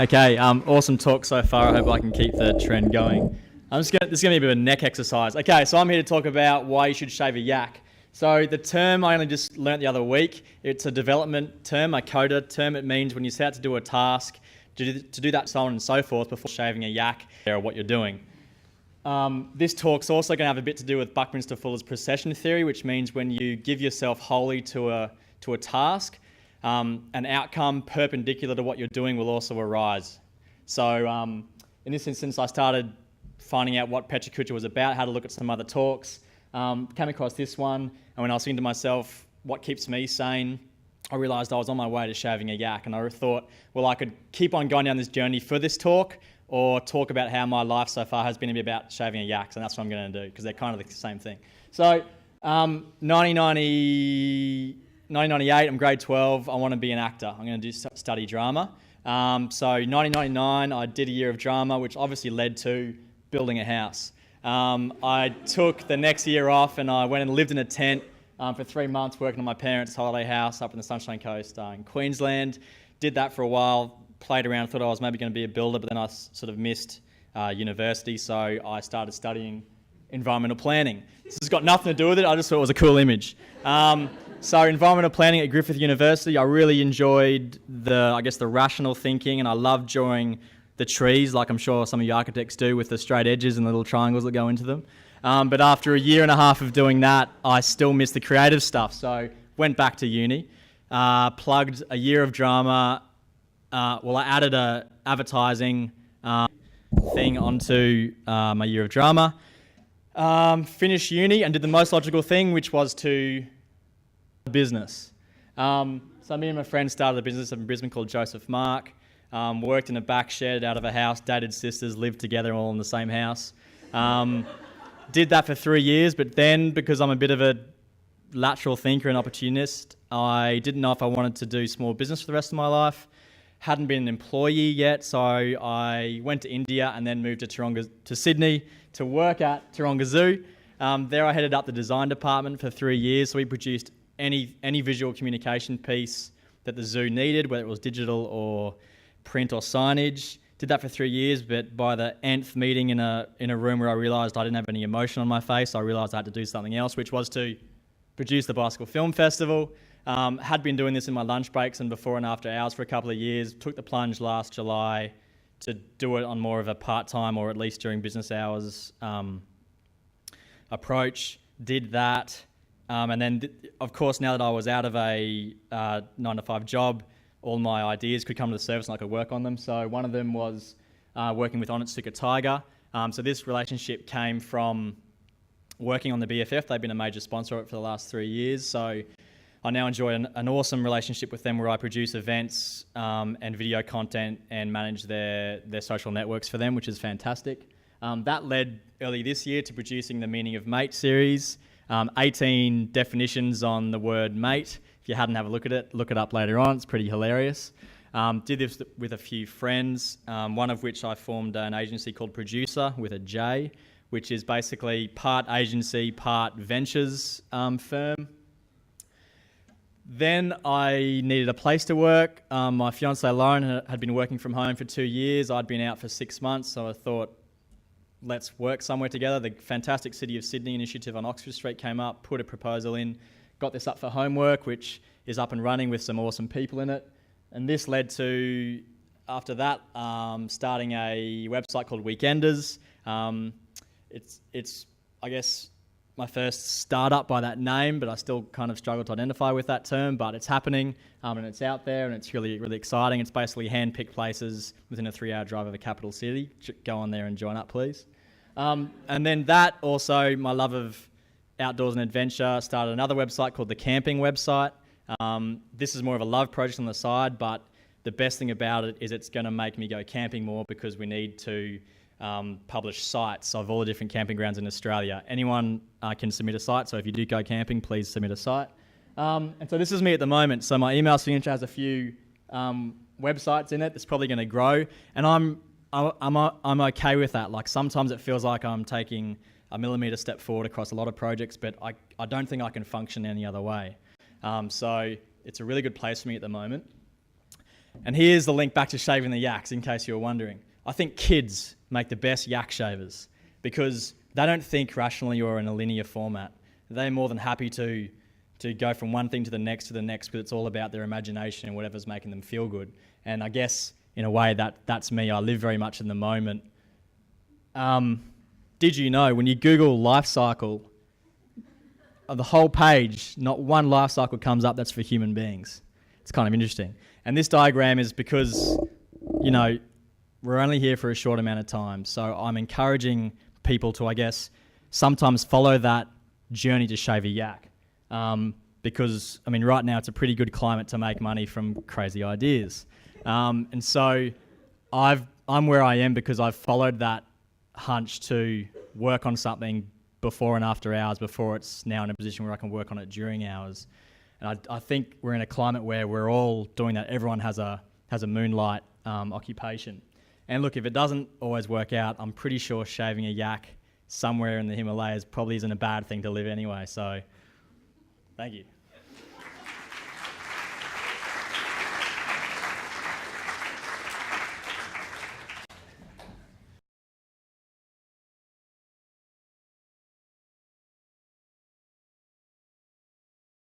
Okay, awesome talk so far. I hope I can keep the trend going. This is going to be a bit of a neck exercise. Okay, so I'm here to talk about why you should shave a yak. So the term I only just learnt the other week, it's a development term, a coda term. It means when you set out to do a task, to do that, so on and so forth, before shaving a yak, or what you're doing. This talk's also going to have a bit to do with Buckminster Fuller's precession theory, which means when you give yourself wholly to a task, an outcome perpendicular to what you're doing will also arise. So in this instance, I started finding out what Pecha Kucha was about, had to look at some other talks, came across this one, and when I was thinking to myself, what keeps me sane, I realised I was on my way to shaving a yak, and I thought, well, I could keep on going down this journey for this talk, or talk about how my life so far has been about shaving a yak, and that's what I'm going to do, because they're kind of the same thing. So 1998, I'm grade 12, I want to be an actor. I'm going to study drama. So 1999, I did a year of drama, which obviously led to building a house. I took the next year off and I went and lived in a tent for 3 months working on my parents' holiday house up in the Sunshine Coast in Queensland. Did that for a while, played around, thought I was maybe going to be a builder, but then I sort of missed university, so I started studying environmental planning. This has got nothing to do with it, I just thought it was a cool image. So environmental planning at Griffith University, I really enjoyed the rational thinking, and I loved drawing the trees, like I'm sure some of you architects do, with the straight edges and the little triangles that go into them. But after a year and a half of doing that, I still missed the creative stuff, so went back to uni, plugged a year of drama. I added a advertising thing onto my year of drama, finished uni and did the most logical thing, which was to business. So me and my friend started a business in Brisbane called Joseph Mark. Worked in a back shed out of a house, dated sisters, lived together all in the same house. Did that for 3 years, but then because I'm a bit of a lateral thinker and opportunist, I didn't know if I wanted to do small business for the rest of my life. Hadn't been an employee yet, so I went to India and then moved to Sydney to work at Taronga Zoo. There I headed up the design department for 3 years, so we produced any visual communication piece that the zoo needed, whether it was digital or print or signage. Did that for 3 years, but by the nth meeting in a room where I realised I didn't have any emotion on my face, I realised I had to do something else, which was to produce the Bicycle Film Festival. Had been doing this in my lunch breaks and before and after hours for a couple of years. Took the plunge last July to do it on more of a part-time, or at least during business hours approach. Did that. And then, of course, now that I was out of a 9-to-5 job, all my ideas could come to the surface and I could work on them. So one of them was working with Onitsuka Tiger. So this relationship came from working on the BFF. They've been a major sponsor of it for the last 3 years. So I now enjoy an awesome relationship with them where I produce events and video content and manage their social networks for them, which is fantastic. That led early this year to producing the Meaning of Mate series. 18 definitions on the word mate. If you hadn't have a look at it, look it up later on. It's pretty hilarious. Did this with a few friends, one of which I formed an agency called Producer with a J, which is basically part agency, part ventures firm. Then I needed a place to work. My fiancée Lauren had been working from home for 2 years. I'd been out for 6 months, so I thought, let's work somewhere together. The fantastic City of Sydney initiative on Oxford Street came up, put a proposal in, got this up for homework, which is up and running with some awesome people in it. And this led to, after that, starting a website called Weekenders. It's I guess, my first startup by that name, but I still kind of struggle to identify with that term, but it's happening and it's out there and it's really, really exciting. It's basically hand-picked places within a 3-hour drive of the capital city. Go on there and join up, please. And then that also, my love of outdoors and adventure, started another website called the Camping Website. This is more of a love project on the side, but the best thing about it is it's going to make me go camping more because we need to publish sites of all the different camping grounds in Australia. Anyone can submit a site, so if you do go camping, please submit a site. And so this is me at the moment. So my email signature has a few websites in it. It's probably going to grow, and I'm okay with that. Like sometimes it feels like I'm taking a millimetre step forward across a lot of projects, but I don't think I can function any other way. So it's a really good place for me at the moment. And here's the link back to shaving the yaks, in case you were wondering. I think kids make the best yak shavers because they don't think rationally or in a linear format. They're more than happy to go from one thing to the next because it's all about their imagination and whatever's making them feel good. And I guess, in a way, that's me. I live very much in the moment. Did you know, when you Google life cycle, the whole page, not one life cycle comes up that's for human beings. It's kind of interesting. And this diagram is because, we're only here for a short amount of time. So I'm encouraging people to, I guess, sometimes follow that journey to shave a yak. Because, right now it's a pretty good climate to make money from crazy ideas. And so I'm where I am because I've followed that hunch to work on something before and after hours, before it's now in a position where I can work on it during hours. And I think we're in a climate where we're all doing that. Everyone has a moonlight occupation. And look, if it doesn't always work out, I'm pretty sure shaving a yak somewhere in the Himalayas probably isn't a bad thing to live anyway. So, thank you.